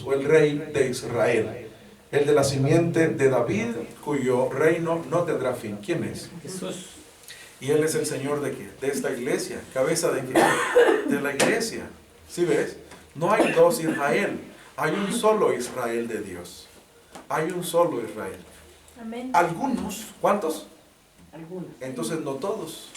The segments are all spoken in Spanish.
Dios, o el rey de Israel, el de la simiente de David, cuyo reino no tendrá fin. ¿Quién es? Jesús. Y Él es el Señor ¿de qué? De esta iglesia. ¿Cabeza de qué? De la iglesia. ¿Sí ves? No hay dos Israel. Hay un solo Israel de Dios. Hay un solo Israel. Amén. Algunos, ¿cuántos? Algunos. Entonces no todos.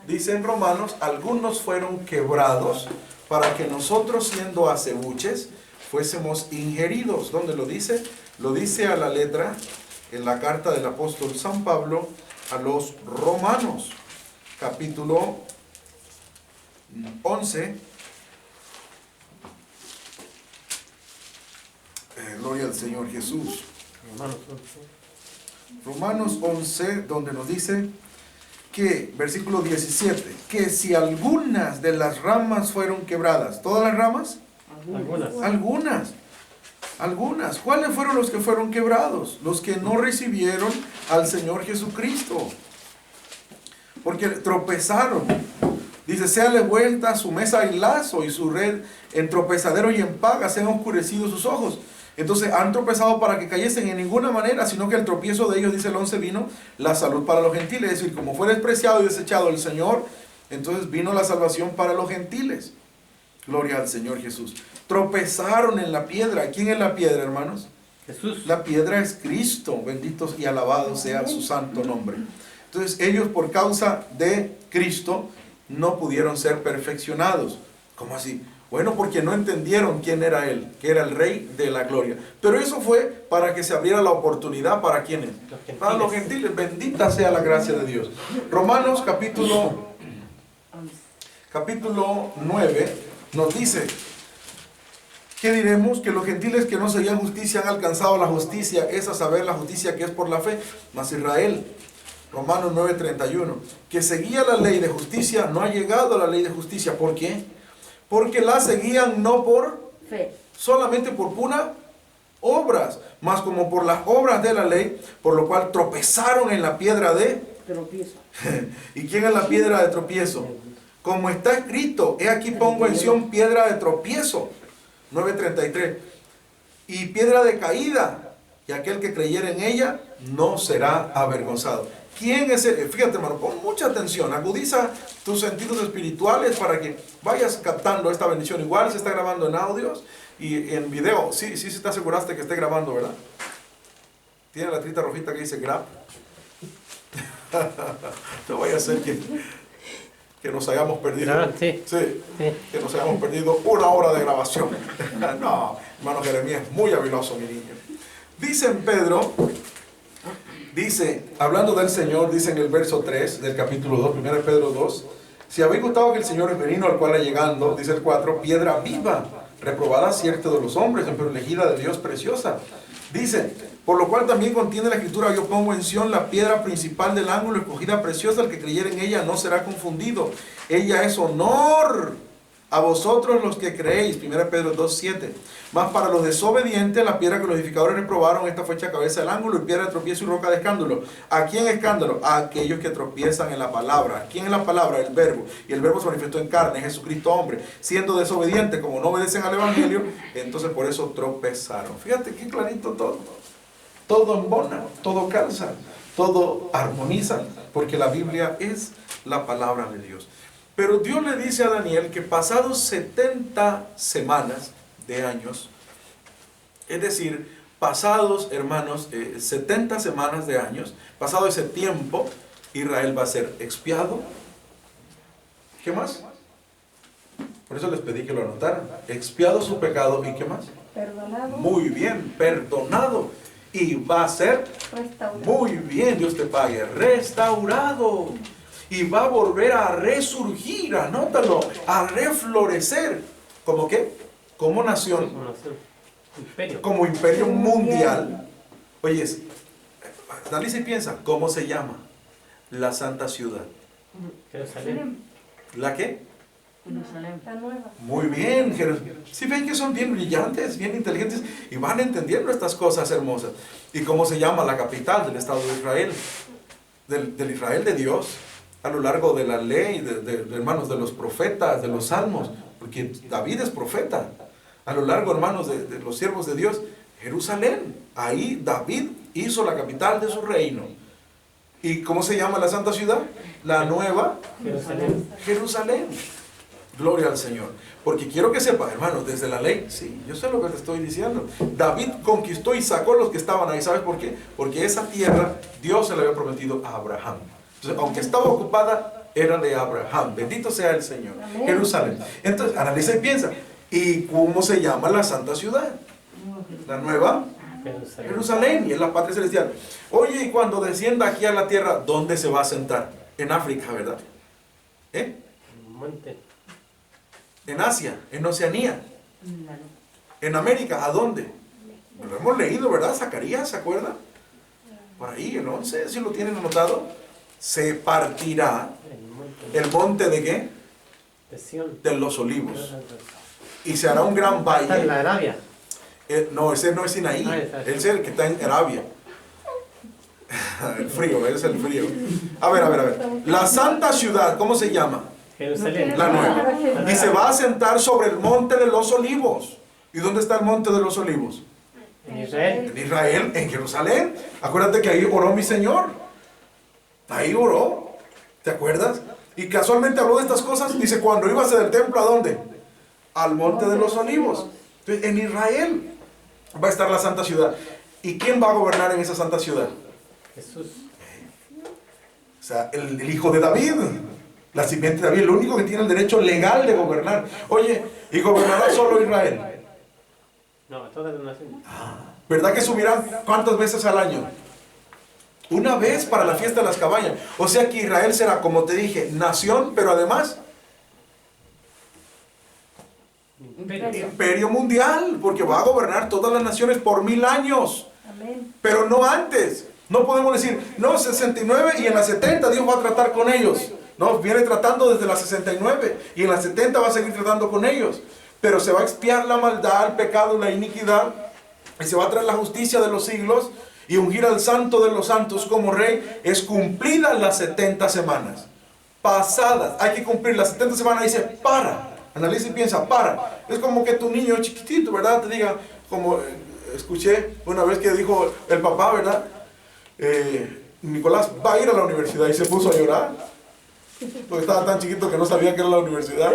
Dice en Romanos, algunos fueron quebrados para que nosotros, siendo acebuches, fuésemos ingeridos. ¿Dónde lo dice? Lo dice a la letra en la carta del apóstol San Pablo a los Romanos, capítulo 11. Gloria al Señor Jesús. Romanos 11, donde nos dice que, versículo 17, que si algunas de las ramas fueron quebradas, ¿todas las ramas? Algunas. ¿Cuáles fueron los que fueron quebrados? Los que no recibieron al Señor Jesucristo. Porque tropezaron. Dice, séale vuelta su mesa en lazo y su red en tropezadero y en paga, sean oscurecidos sus ojos. Entonces han tropezado para que cayesen en ninguna manera, sino que el tropiezo de ellos, dice el 11, vino la salud para los gentiles. Es decir, como fue despreciado y desechado el Señor, entonces vino la salvación para los gentiles. Gloria al Señor Jesús. Tropezaron en la piedra. ¿Quién es la piedra, hermanos? Jesús. La piedra es Cristo. Bendito y alabado sea su santo nombre. Entonces ellos, por causa de Cristo, no pudieron ser perfeccionados. ¿Cómo así? Bueno, porque no entendieron quién era Él, que era el Rey de la Gloria. Pero eso fue para que se abriera la oportunidad para ¿quiénes? Para los gentiles. Bendita sea la gracia de Dios. Romanos capítulo 9 nos dice, ¿qué diremos? Que los gentiles que no seguían justicia han alcanzado la justicia, es a saber la justicia que es por la fe, mas Israel, Romanos 9:31, que seguía la ley de justicia, no ha llegado a la ley de justicia. ¿Por qué? Porque la seguían no por fe, solamente por puras obras, mas como por las obras de la ley, por lo cual tropezaron en la piedra de tropiezo. ¿Y quién es la piedra de tropiezo? Como está escrito, he aquí pongo en Sión piedra de tropiezo, 9:33, y piedra de caída, y aquel que creyera en ella no será avergonzado. ¿Quién es el? Fíjate, hermano, pon mucha atención, agudiza tus sentidos espirituales para que vayas captando esta bendición. Igual se está grabando en audios y en video. Sí, sí, te aseguraste que esté grabando, ¿verdad? Tiene la letrita rojita que dice grab. No vaya a ser que nos hayamos perdido. Sí. Que nos hayamos perdido 1 hora de grabación. No, hermano Jeremías, muy habiloso, mi niño. Dice en Pedro, dice, hablando del Señor, dice en el verso 3 del capítulo 2, 1 Pedro 2, si habéis gustado que el Señor es venido, al cual ha llegando, dice el 4, piedra viva, reprobada cierta de los hombres, pero elegida de Dios preciosa. Dice, por lo cual también contiene la escritura, yo pongo en Sión la piedra principal del ángulo, escogida preciosa, el que creyere en ella no será confundido. Ella es honor a vosotros los que creéis, 1 Pedro 2:7. Mas para los desobedientes, la piedra que los edificadores reprobaron, esta fue hecha cabeza del ángulo y piedra de tropiezo y roca de escándalo. ¿A quién escándalo? A aquellos que tropiezan en la palabra. ¿Quién es la palabra? El verbo. Y el verbo se manifestó en carne, Jesucristo hombre. Siendo desobedientes, como no obedecen al evangelio, entonces por eso tropezaron. Fíjate qué clarito todo. Todo embona, todo calza, todo armoniza, porque la Biblia es la palabra de Dios. Pero Dios le dice a Daniel que pasados 70 semanas de años, es decir, pasados, hermanos, 70 semanas de años, pasado ese tiempo, Israel va a ser expiado. ¿Qué más? Por eso les pedí que lo anotaran. Expiado su pecado, ¿y qué más? Perdonado. Muy bien, perdonado. Y va a ser Restaurado. muy bien, Dios te pague, restaurado. Y va a volver a resurgir, anótalo, a reflorecer. ¿Cómo qué? Como nación, como imperio mundial. Oye, analiza y piensa, ¿cómo se llama? La santa ciudad. Jerusalén. ¿La qué? Jerusalén. La nueva. Muy bien, si ven que son bien brillantes, bien inteligentes y van entendiendo estas cosas hermosas. ¿Y cómo se llama la capital del Estado de Israel? Del Israel de Dios, a lo largo de la ley, de hermanos, de los profetas, de los salmos, porque David es profeta. a lo largo, hermanos, de los siervos de Dios, Jerusalén. Ahí David hizo la capital de su reino. ¿Y cómo se llama la santa ciudad? La nueva Jerusalén. Jerusalén. Gloria al Señor. Porque quiero que sepa, hermanos, desde la ley, sí, yo sé lo que te estoy diciendo. David conquistó y sacó a los que estaban ahí. ¿Sabes por qué? Porque esa tierra Dios se la había prometido a Abraham. Entonces, aunque estaba ocupada, era de Abraham. Bendito sea el Señor. Amén. Jerusalén. Entonces, analiza y piensa. ¿Y cómo se llama la santa ciudad? La nueva Jerusalén. Jerusalén, y es la patria celestial. Oye, y cuando descienda aquí a la tierra, ¿dónde se va a sentar? En África, ¿verdad? ¿Eh? Monte. En Asia, en Oceanía, en América, ¿a dónde? Lo hemos leído, ¿verdad? Zacarías, ¿se acuerda? Por ahí, el 11, si lo tienen anotado. Se partirá el monte ¿de qué? De Sión. De los Olivos. Y se hará un gran Está en valle. la Arabia. No, ese no es Sinaí. Ah, esa. Ese es el que está en Arabia. El frío, ese es el frío. A ver. La santa ciudad, ¿cómo se llama? Jerusalén. La nueva. Y se va a sentar sobre el monte de los Olivos. ¿Y dónde está el monte de los Olivos? En Israel. En Israel, en Jerusalén. Acuérdate que ahí oró mi Señor. Ahí oró. ¿Te acuerdas? Y casualmente habló de estas cosas. Dice, cuando iba hacia el templo, ¿a dónde? Al monte de los Olivos. Entonces, en Israel va a estar la santa ciudad. ¿Y quién va a gobernar en esa santa ciudad? Jesús. O sea, el hijo de David. La simiente de David, el único que tiene el derecho legal de gobernar. Oye, ¿y gobernará solo Israel? No, todas las naciones. ¿Verdad que subirán cuántas veces al año? Una vez para la fiesta de las cabañas. O sea que Israel será, como te dije, nación, pero además imperio mundial, porque va a gobernar todas las naciones por 1000 años. Amén. Pero no antes. No podemos decir, no, 69 y en la 70 Dios va a tratar con ellos. No, viene tratando desde la 69 y en la 70 va a seguir tratando con ellos. Pero se va a expiar la maldad, el pecado, la iniquidad, y se va a traer la justicia de los siglos y ungir al santo de los santos como rey. Es cumplidas las 70 semanas. Pasadas, hay que cumplir las 70 semanas. Dice, para. Analiza y piensa, para. Es como que tu niño chiquitito, ¿verdad? Te diga, como escuché una vez que dijo el papá, ¿verdad? Nicolás va a ir a la universidad y se puso a llorar. Porque estaba tan chiquito que no sabía que era la universidad.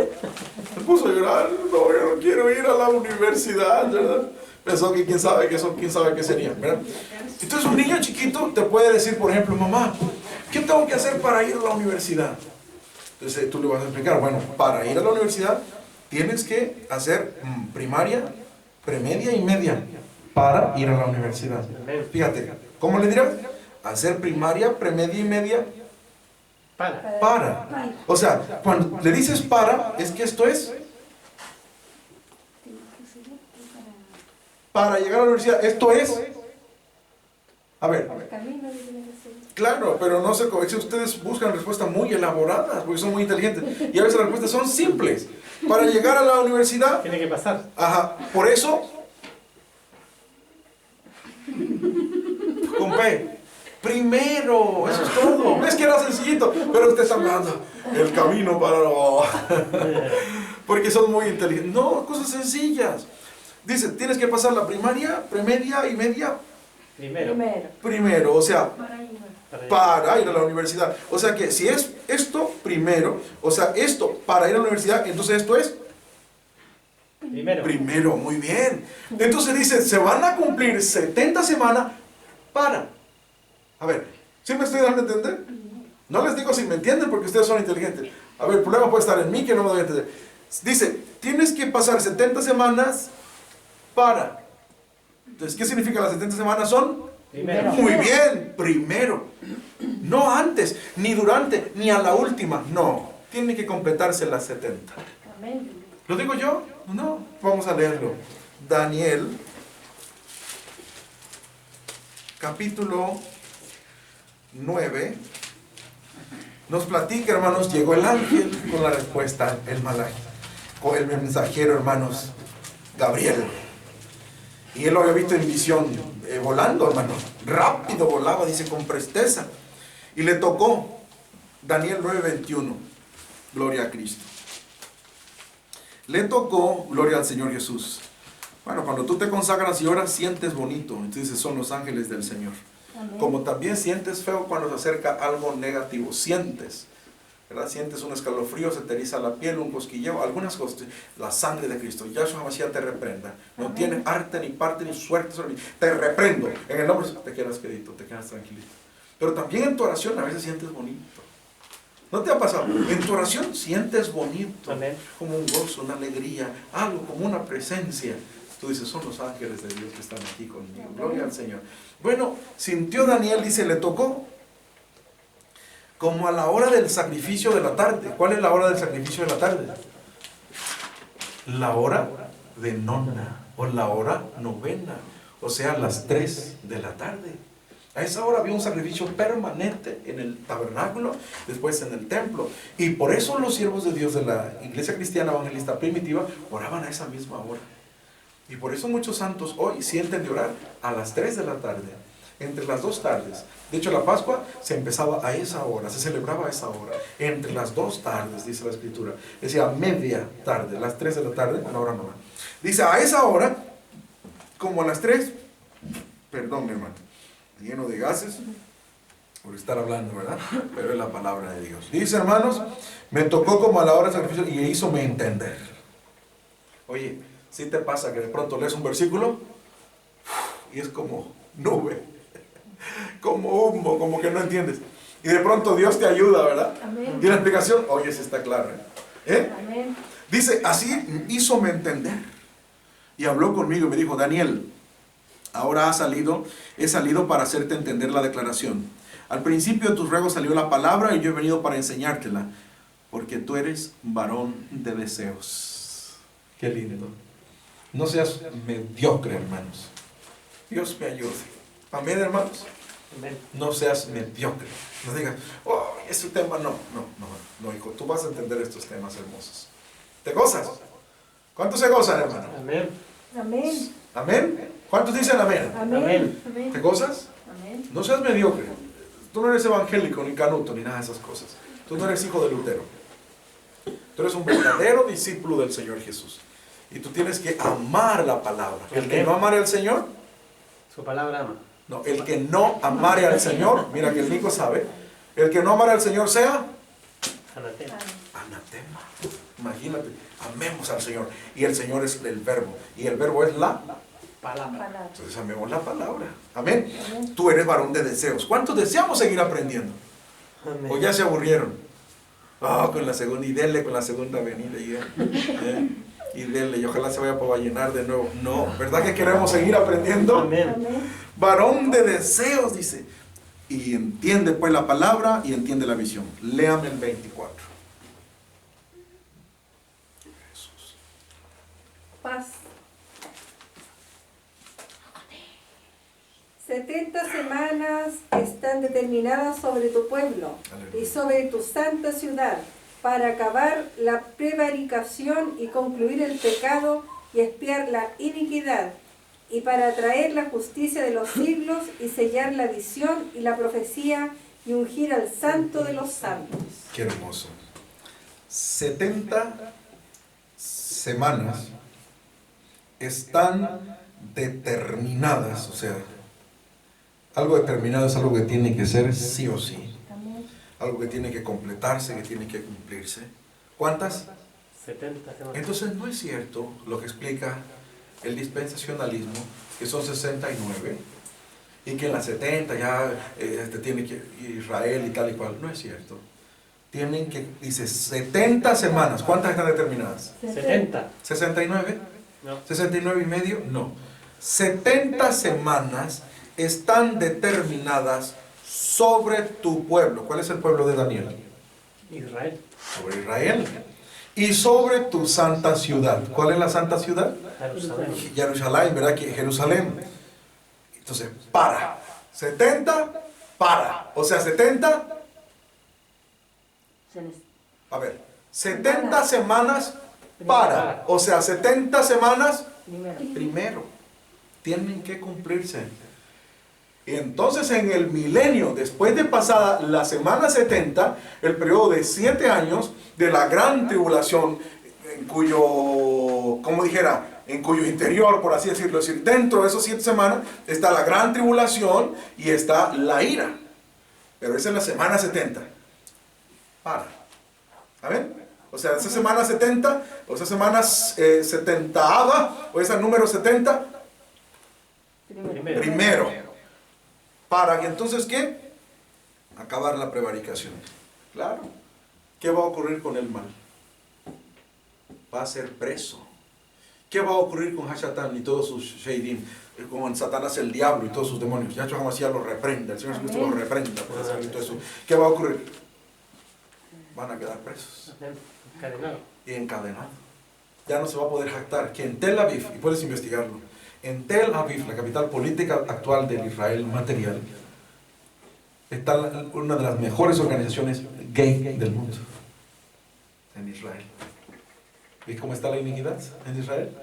Se puso a llorar. No, yo no quiero ir a la universidad, ¿verdad? Pensó que quién sabe qué sería, ¿verdad? Entonces un niño chiquito te puede decir, por ejemplo, mamá, ¿qué tengo que hacer para ir a la universidad? Entonces tú le vas a explicar, bueno, para ir a la universidad tienes que hacer primaria, premedia y media para ir a la universidad. Fíjate, ¿cómo le dirás? Hacer primaria, premedia y media para. O sea, cuando le dices para, es que esto es para llegar a la universidad. Esto es, a ver, claro, pero no sé, si ustedes buscan respuestas muy elaboradas, porque son muy inteligentes, y a veces las respuestas son simples. Para llegar a la universidad, Tiene que pasar. ajá, por eso, con P, primero, eso es todo. Es que era sencillito, pero usted está hablando el camino para porque son muy inteligentes. No, cosas sencillas. Dice, tienes que pasar la primaria, premedia y media primero, o sea, para ir a la universidad. O sea que si es esto primero, o sea, esto para ir a la universidad, entonces esto es primero, muy bien. Entonces dice, se van a cumplir 70 semanas para. A ver, ¿sí me estoy dando a entender? No les digo si me entienden porque ustedes son inteligentes. A ver, el problema puede estar en mí que no me doy a entender. Dice, tienes que pasar 70 semanas para. Entonces, ¿qué significa las 70 semanas? Son Primero. muy bien, primero. No antes, ni durante, ni a la última. No, tiene que completarse las 70. Amén. ¿Lo digo yo? No, vamos a leerlo. Daniel, capítulo 9. Nos platica, hermanos, llegó el ángel con la respuesta, el malaje, con el mensajero, hermanos, Gabriel. Y él lo había visto en visión, volando, hermano. Rápido volaba, dice, con presteza. Y le tocó, Daniel 9:21. Gloria a Cristo. Le tocó, gloria al Señor Jesús. Bueno, cuando tú te consagras y oras, sientes bonito. Entonces son los ángeles del Señor. Amén. Como también sientes feo cuando se acerca algo negativo. Sientes, ¿verdad? Sientes un escalofrío, se te eriza la piel, un cosquilleo, algunas cosas. La sangre de Cristo. Yahshua Mashiach te reprenda. No Amén. tiene arte, ni parte, ni suerte sobre mí. Te reprendo. En el nombre te quedas quedito, te quedas tranquilito. Pero también en tu oración a veces sientes bonito. ¿No te ha pasado? En tu oración sientes bonito. Amén. Como un gozo, una alegría, algo como una presencia. Tú dices, son los ángeles de Dios que están aquí conmigo. Gloria al Señor. Bueno, sintió Daniel, dice, le tocó como a la hora del sacrificio de la tarde. ¿Cuál es la hora del sacrificio de la tarde? La hora de nona o la hora novena. O sea, las 3 de la tarde. A esa hora había un sacrificio permanente en el tabernáculo, después en el templo. Y por eso los siervos de Dios de la iglesia cristiana evangelista primitiva oraban a esa misma hora. Y por eso muchos santos hoy sienten de orar a las 3 de la tarde, entre las 2 tardes. De hecho, la Pascua se empezaba a esa hora, se celebraba a esa hora, entre las 2 tardes, dice la Escritura. Decía media tarde, las 3 de la tarde, a la hora nona. Dice, a esa hora, como a las 3, perdón mi hermano, lleno de gases por estar hablando, ¿verdad? Pero es la palabra de Dios. Dice, hermanos, me tocó como a la hora del sacrificio y hízome entender. Oye, ¿sí te pasa que de pronto lees un versículo y es como nube, como humo, como que no entiendes? Y de pronto Dios te ayuda, ¿verdad? Amén. Y la explicación, oye, sí está clara. Amén. Dice, así hízome entender. Y habló conmigo y me dijo, Daniel, ahora he salido para hacerte entender la declaración. Al principio de tus ruegos salió la palabra y yo he venido para enseñártela, porque tú eres varón de deseos. Qué lindo. No seas mediocre, hermanos. Dios me ayude. Amén, hermanos. Amén. No seas mediocre. No digas, oh, ese tema no, hijo. Tú vas a entender estos temas hermosos. ¿Te gozas? ¿Cuántos se gozan, hermano? Amén. Amén. ¿Amén? ¿Cuántos dicen amén? Amén. Amén. ¿Te gozas? Amén. No seas mediocre. Tú no eres evangélico, ni canuto, ni nada de esas cosas. Tú no eres hijo de Lutero. Tú eres un verdadero discípulo del Señor Jesús. Y tú tienes que amar la palabra. El que no amare al Señor, Su palabra ama. no, el que no amare al Señor, mira que el Nico sabe, el que no amare al Señor sea Anatema. anatema. Imagínate, amemos al Señor. Y el Señor es el verbo. Y el verbo es la. Palabra. Palabra. Entonces amemos la palabra. Amén. Amén. Tú eres varón de deseos. ¿Cuántos deseamos seguir aprendiendo? Amén. ¿O ya se aburrieron? Con la segunda, y denle con la segunda venida. Y denle, y ojalá se vaya para llenar de nuevo. No, ¿verdad que queremos seguir aprendiendo? Amén. Amén. Varón de deseos, dice. Y entiende pues la palabra y entiende la visión. Léame el 24. Jesús. Paz. 70 semanas están determinadas sobre tu pueblo Aleluya. y sobre tu santa ciudad para acabar la prevaricación y concluir el pecado y expiar la iniquidad y para traer la justicia de los siglos y sellar la visión y la profecía y ungir al santo de los santos. Qué hermoso. 70 semanas están determinadas, o sea, algo determinado es algo que tiene que ser sí o sí. Amén. Algo que tiene que completarse, que tiene que cumplirse. ¿Cuántas? 70 semanas. Entonces no es cierto lo que explica el dispensacionalismo, que son 69, y que en las 70 ya tiene que Israel y tal y cual. No es cierto. Tienen que, dice 70 semanas. ¿Cuántas están determinadas? 70. ¿69? No. ¿69 y medio? No. 70 semanas están determinadas sobre tu pueblo. ¿Cuál es el pueblo de Daniel? Israel. Sobre Israel. Y sobre tu santa ciudad. ¿Cuál es la santa ciudad? Jerusalén. Jerusalén, ¿verdad? Que Jerusalén. Entonces, para. 70, para. O sea, 70, a ver, 70 semanas para. O sea, 70 semanas primero. Tienen que cumplirse. Y entonces en el milenio, después de pasada la semana 70, el periodo de 7 años de la gran tribulación, en cuyo, como dijera, en cuyo interior, por así decirlo, es decir, dentro de esas 7 semanas está la gran tribulación y está la ira. Pero esa es la semana 70. Para. ¿Amén? O sea, esa semana 70, o esa semana 70ava, o esa número 70, primero. Para que entonces, ¿qué? Acabar la prevaricación. Claro. ¿Qué va a ocurrir con el mal? Va a ser preso. ¿Qué va a ocurrir con Hashatán y todos sus Sheidim? Con Satanás el diablo y todos sus demonios. Yahshua HaMashiach los reprenda. El Señor Jesucristo los reprenda por hacer todo eso. ¿Qué va a ocurrir? Van a quedar presos. Encadenado. Y encadenados. Ya no se va a poder jactar que en Tel Aviv, y puedes investigarlo, en Tel Aviv, la capital política actual del Israel material, está una de las mejores organizaciones gay del mundo. En Israel. ¿Y cómo está la iniquidad en Israel?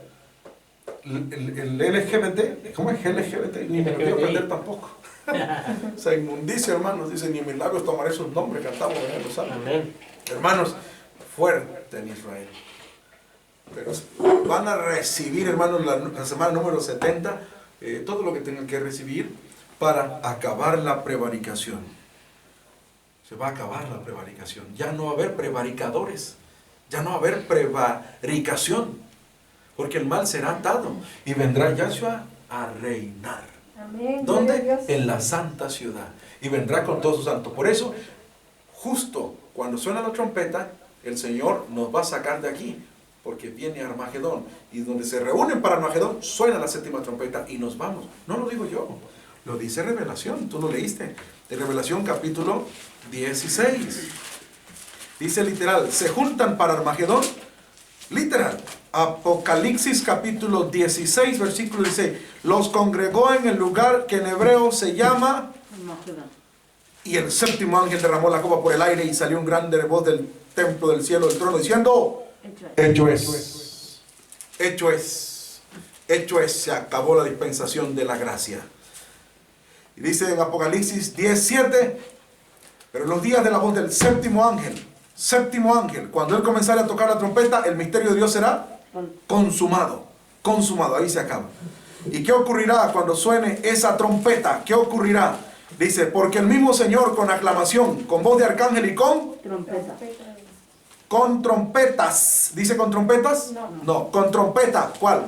El LGBT, ¿cómo es LGBT? Ni me lo quiero aprender tampoco. O sea, inmundicia, hermanos. Dice, ni milagros tomaré sus nombres, cantamos en los salmos. Amén. Hermanos, fuerte en Israel. Pero van a recibir, hermanos, la semana número 70, todo lo que tengan que recibir para acabar la prevaricación. Se va a acabar la prevaricación. Ya no va a haber prevaricadores. Ya no va a haber prevaricación. Porque el mal será atado. Y vendrá Yahshua a reinar. Amén. ¿Dónde? Gloria a Dios. En la santa ciudad. Y vendrá con todos sus santos. Por eso, justo cuando suena la trompeta, el Señor nos va a sacar de aquí. Porque viene Armagedón. Y donde se reúnen para Armagedón, suena la 7ª trompeta y nos vamos. No lo digo yo. Lo dice Revelación. Tú lo leíste. De Revelación capítulo 16. Dice literal, se juntan para Armagedón. Literal. Apocalipsis capítulo 16, versículo 16. Los congregó en el lugar que en hebreo se llama... Y el 7º ángel derramó la copa por el aire y salió un grande voz del templo del cielo del trono diciendo... Hecho es. Hecho es. Hecho es. Se acabó la dispensación de la gracia. Y dice en Apocalipsis 17, pero en los días de la voz del 7º ángel, cuando él comenzara a tocar la trompeta, el misterio de Dios será consumado. Consumado, ahí se acaba. ¿Y qué ocurrirá cuando suene esa trompeta? ¿Qué ocurrirá? Dice, porque el mismo Señor con aclamación, con voz de arcángel y con Trompeta. con trompetas. ¿Dice con trompetas? No, con trompeta. ¿Cuál?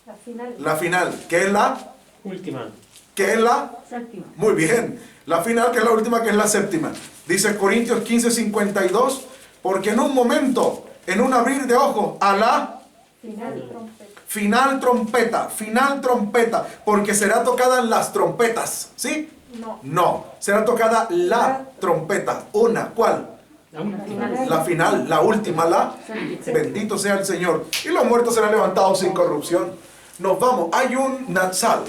La final. La final, que es la... Última. ¿Qué es la? Séptima. Muy bien. La final, que es la última, que es la 7ª. Dice Corintios 15:52, porque en un momento, en un abrir de ojos, a la final trompeta, porque será tocada las trompetas, ¿sí? No, será tocada la trompeta. Una, ¿cuál? La última. La final, la última, la... Bendito sea el Señor. Y los muertos serán levantados sin corrupción. Nos vamos. Hay un Natsal.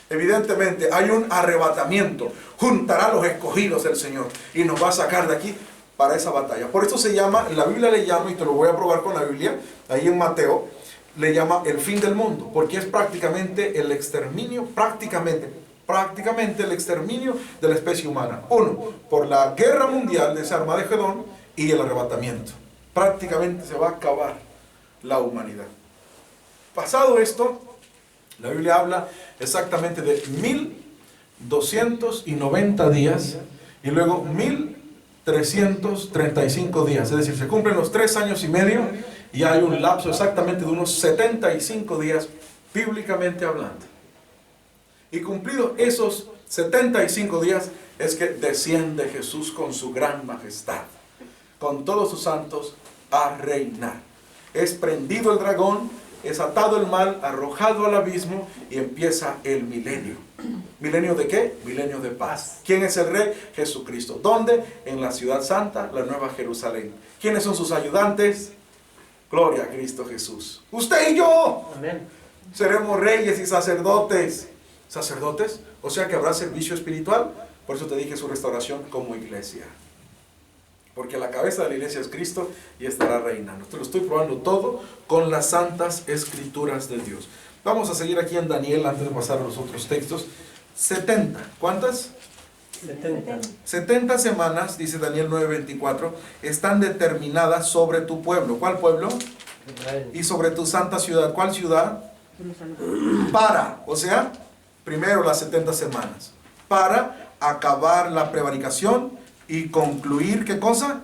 Evidentemente, hay un arrebatamiento. Juntará a los escogidos el Señor. Y nos va a sacar de aquí para esa batalla. Por eso se llama, la Biblia le llama, y te lo voy a probar con la Biblia, ahí en Mateo, le llama el fin del mundo. Porque es prácticamente el exterminio, prácticamente el exterminio de la especie humana. Uno, por la guerra mundial de ese Armagedón y el arrebatamiento. Prácticamente se va a acabar la humanidad. Pasado esto, la Biblia habla exactamente de 1290 días y luego 1335 días. Es decir, se cumplen los 3 años y medio y hay un lapso exactamente de unos 75 días bíblicamente hablando. Y cumplidos esos 75 días es que desciende Jesús con su gran majestad, con todos sus santos a reinar. Es prendido el dragón, es atado el mal, arrojado al abismo y empieza el milenio. ¿Milenio de qué? Milenio de paz. ¿Quién es el rey? Jesucristo. ¿Dónde? En la ciudad santa, la nueva Jerusalén. ¿Quiénes son sus ayudantes? Gloria a Cristo Jesús. Usted y yo. Amén. Seremos reyes y sacerdotes. ¿Sacerdotes? O sea que habrá servicio espiritual. Por eso te dije su restauración como iglesia. Porque la cabeza de la iglesia es Cristo y estará reinando. Te lo estoy probando todo con las santas escrituras de Dios. Vamos a seguir aquí en Daniel antes de pasar a los otros textos. 70. ¿Cuántas? 70. 70 semanas, dice Daniel 9:24, están determinadas sobre tu pueblo. ¿Cuál pueblo? Israel. y sobre tu santa ciudad. ¿Cuál ciudad? Para, o sea, primero las 70 semanas. Para acabar la prevaricación y concluir, ¿qué cosa?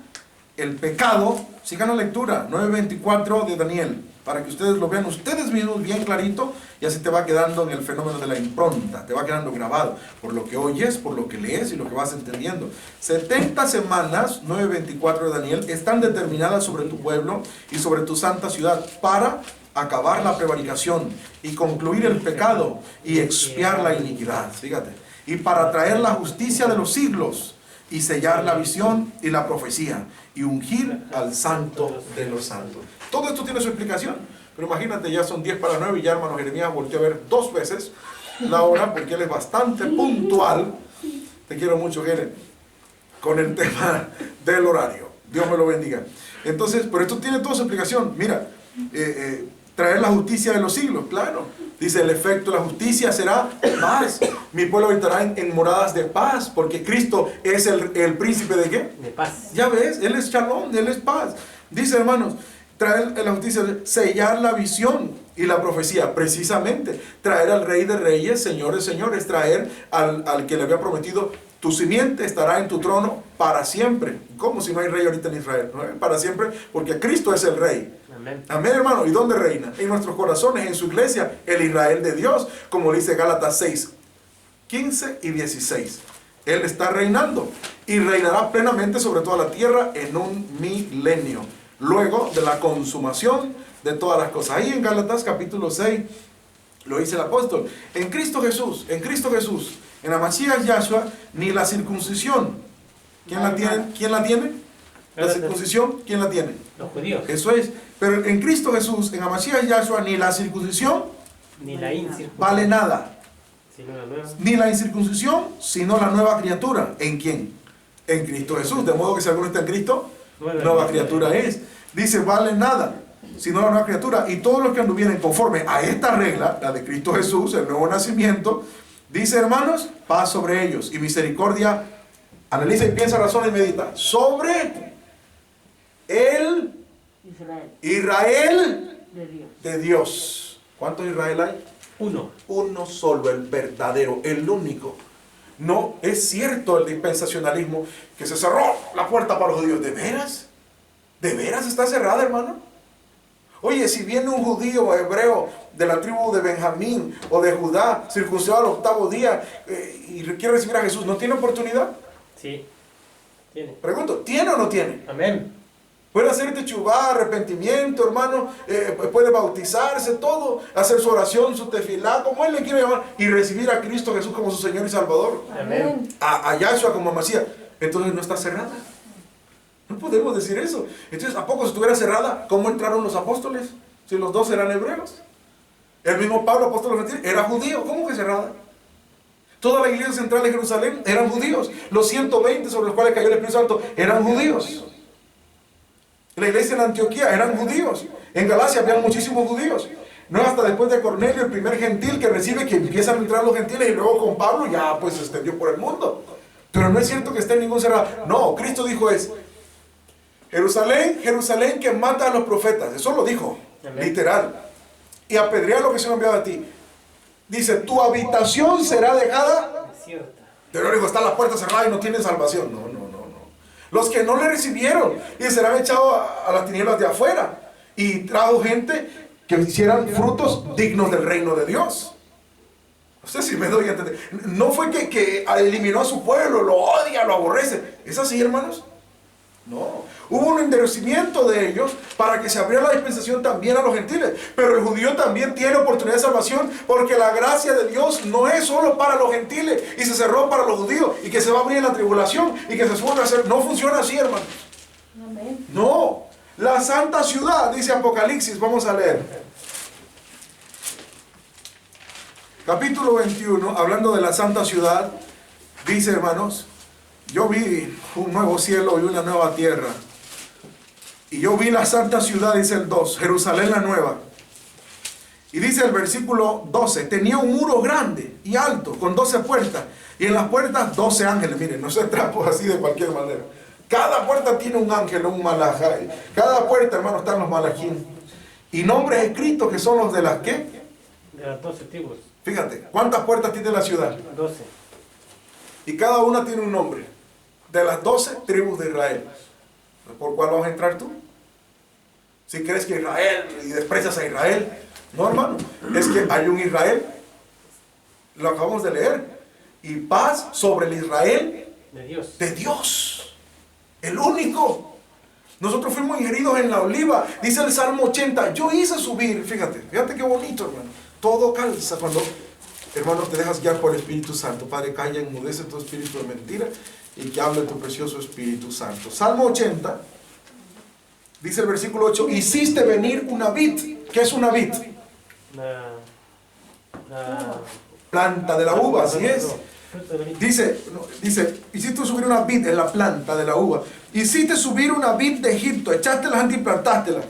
El pecado. Sigan la lectura, 9:24 de Daniel, para que ustedes lo vean ustedes mismos bien clarito, y así te va quedando en el fenómeno de la impronta, te va quedando grabado, por lo que oyes, por lo que lees y lo que vas entendiendo. 70 semanas, 9:24 de Daniel, están determinadas sobre tu pueblo y sobre tu santa ciudad, para acabar la prevaricación y concluir el pecado y expiar la iniquidad, fíjate, y para traer la justicia de los siglos, y sellar la visión y la profecía, y ungir al santo de los santos. Todo esto tiene su explicación, pero imagínate, ya son 10:09 y ya hermano Jeremías volteó a ver 2 veces la hora, porque él es bastante puntual. Te quiero mucho, Jeremías, con el tema del horario. Dios me lo bendiga. Entonces, pero esto tiene toda su explicación. Mira, traer la justicia de los siglos, claro. Dice, el efecto de la justicia será paz. Mi pueblo habitará en moradas de paz, porque Cristo es el príncipe de ¿qué? De paz. Ya ves, Él es shalom, Él es paz. Dice, hermanos, traer la justicia, sellar la visión y la profecía, precisamente. Traer al Rey de Reyes, Señor de Señores, traer al que le había prometido, tu simiente estará en tu trono para siempre. ¿Cómo si no hay rey ahorita en Israel? ¿No? Para siempre, porque Cristo es el Rey. Amén. Amén, hermano. ¿Y dónde reina? En nuestros corazones, en su iglesia, el Israel de Dios, como dice Gálatas 6, 15 y 16. Él está reinando y reinará plenamente sobre toda la tierra en un milenio, luego de la consumación de todas las cosas. Ahí en Gálatas capítulo 6 lo dice el apóstol. En Cristo Jesús, en la Mashiach Yahshua, ni la circuncisión. ¿Quién la tiene? ¿Quién la tiene? La circuncisión, ¿quién la tiene? Los judíos. Eso es. Pero en Cristo Jesús, en Mashiach Yahshua, ni la circuncisión Ni la incircuncisión. vale nada. Sino la nueva. Ni la incircuncisión, sino la nueva criatura. ¿En quién? En Cristo Jesús. De modo que si alguno está en Cristo, nueva criatura es. Dice, vale nada, sino la nueva criatura. Y todos los que anduvieren conforme a esta regla, la de Cristo Jesús, el nuevo nacimiento, dice, hermanos, paz sobre ellos y misericordia. Analiza y piensa, razona y medita. Sobre el Israel de Dios. ¿Cuántos Israel hay? Uno. Uno solo, el verdadero, el único. No es cierto el dispensacionalismo que se cerró la puerta para los judíos. ¿De veras? ¿De veras está cerrada, hermano? Oye, si viene un judío hebreo de la tribu de Benjamín o de Judá, circuncidado al 8º día y quiere recibir a Jesús, ¿no tiene oportunidad? Sí. Tiene. Pregunto, ¿tiene o no tiene? Amén. Puede hacer teshuvá, arrepentimiento, hermano, puede bautizarse, todo, hacer su oración, su tefilá, como él le quiere llamar, y recibir a Cristo Jesús como su Señor y Salvador, Amén. a Yahshua como Masías. Entonces no está cerrada. No podemos decir eso. Entonces, ¿a poco si estuviera cerrada, cómo entraron los apóstoles? Si los dos eran hebreos. El mismo Pablo, apóstol de los gentiles, era judío. ¿Cómo que cerrada? Toda la iglesia central de Jerusalén eran judíos. Los 120 sobre los cuales cayó el Espíritu Santo eran judíos. La iglesia en Antioquía eran judíos. En Galacia había muchísimos judíos. No hasta después de Cornelio, el primer gentil que recibe, que empiezan a entrar los gentiles, y luego con Pablo ya pues se extendió por el mundo. Pero no es cierto que esté en ningún cerrado. No, Cristo dijo es, Jerusalén, Jerusalén que mata a los profetas. Eso lo dijo, literal. Y apedrea lo que se ha enviado a ti. Dice, tu habitación será dejada. Pero dijo, está la puerta cerrada y no tienen salvación. No. Los que no le recibieron y serán echados a las tinieblas de afuera. Y trajo gente que hicieran frutos dignos del reino de Dios. No sé si me doy a entender. No fue que eliminó a su pueblo, lo odia, lo aborrece. ¿Es así, hermanos? No. Hubo un endurecimiento de ellos para que se abriera la dispensación también a los gentiles. Pero el judío también tiene oportunidad de salvación, porque la gracia de Dios no es solo para los gentiles y se cerró para los judíos y que se va a abrir en la tribulación y que se vuelve a hacer. No funciona así, hermanos. Amén. No. La santa ciudad, dice Apocalipsis, vamos a leer. Capítulo 21, hablando de la santa ciudad, dice, hermanos, yo vi un nuevo cielo y una nueva tierra. Y yo vi la santa ciudad, dice el 2, Jerusalén la nueva. Y dice el versículo 12, tenía un muro grande y alto, con 12 puertas. Y en las puertas 12 ángeles. Miren, no se trapos así de cualquier manera. Cada puerta tiene un ángel o un malajai. Cada puerta, hermano, están los malajín. y nombres escritos que son los de las ¿qué? De las 12 tribus. Fíjate, ¿cuántas puertas tiene la ciudad? 12. Y cada una tiene un nombre. De las 12 tribus de Israel. ¿Por cuál vas a entrar tú? Si crees que Israel y desprecias a Israel. No, hermano. Es que hay un Israel. Lo acabamos de leer. Y paz sobre el Israel De Dios. de Dios. El único. Nosotros fuimos ingeridos en la oliva. Dice el Salmo 80. Yo hice subir. Fíjate qué bonito, hermano. Todo calza cuando, hermano, te dejas guiar por el Espíritu Santo. Padre, calla, enmudece tu espíritu de mentira y que hable tu precioso Espíritu Santo. Salmo 80, dice el versículo 8, hiciste venir una vid. ¿Qué es una vid? La Planta de la uva, así es. fruto de la vid. Dice, hiciste subir una vid en la planta de la uva. Hiciste subir una vid de Egipto, echaste la gente y plantástela.